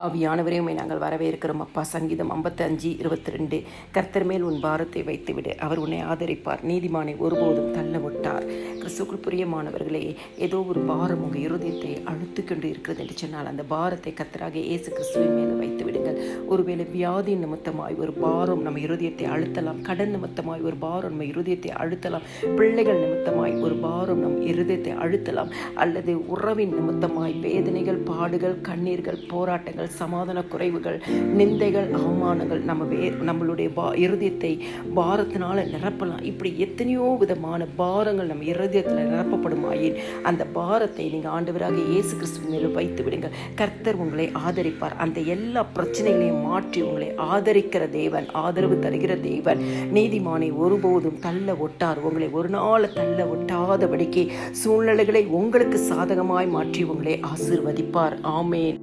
ஆவியானவரே உம்மை நாங்கள் வரவேற்கிறோம் அப்பா. சங்கீதம் 55:22. கர்த்தர் மேல் உன் பாரத்தை வைத்துவிடு, அவர் உன்னை ஆதரிப்பார், நீதிமானை ஒருபோதும் தள்ள விட்டார். கிறிஸ்துவுக்குள் பிரியமானவர்களே, ஏதோ ஒரு பாரம் உங்கள் இருதயத்தை அழுத்து கொண்டு இருக்கிறது என்று சொன்னால் அந்த பாரத்தை கர்த்தராகிய இயேசு கிறிஸ்துவின் மேலே வைத்து விடுங்கள். ஒருவேளை வியாதி நிமித்தமாய் ஒரு பாரம் நம்ம இருதயத்தை அழுத்தலாம், கடன் நிமித்தமாய் ஒரு பாரம் நம்ம இருதயத்தை அழுத்தலாம், பிள்ளைகள் நிமித்தமாய் ஒரு பாரம் நம் இருதயத்தை அழுத்தலாம், அல்லது உறவின் நிமித்தமாய் வேதனைகள், பாடுகள், கண்ணீர்கள், போராட்டங்கள், சமாதான குறைவுகள், நிந்தைகள், அவமானங்கள் நம்மளுடைய இருதயத்தை பாரத்தினால நிரப்பலாம். இப்படி எத்தனையோ விதமான பாரங்கள் நம்ம இருதயத்தில் நிரப்பப்படுமாயின் அந்த பாரத்தை நீங்கள் ஆண்டவராக இயேசு கிறிஸ்துவின் மேல் வைத்து விடுங்கள். கர்த்தர் உங்களை ஆதரிப்பார். அந்த எல்லா பிரச்சனைகளையும் மாற்றி உங்களை ஆதரிக்கிற தேவன், ஆதரவு தருகிற தேவன், நீதிமானை ஒருபோதும் தள்ள ஒட்டார். உங்களை ஒரு நாள் தள்ள ஒட்டாதபடிக்கு சூழ்நிலைகளை உங்களுக்கு சாதகமாய் மாற்றி உங்களை ஆசீர்வதிப்பார். ஆமேன்.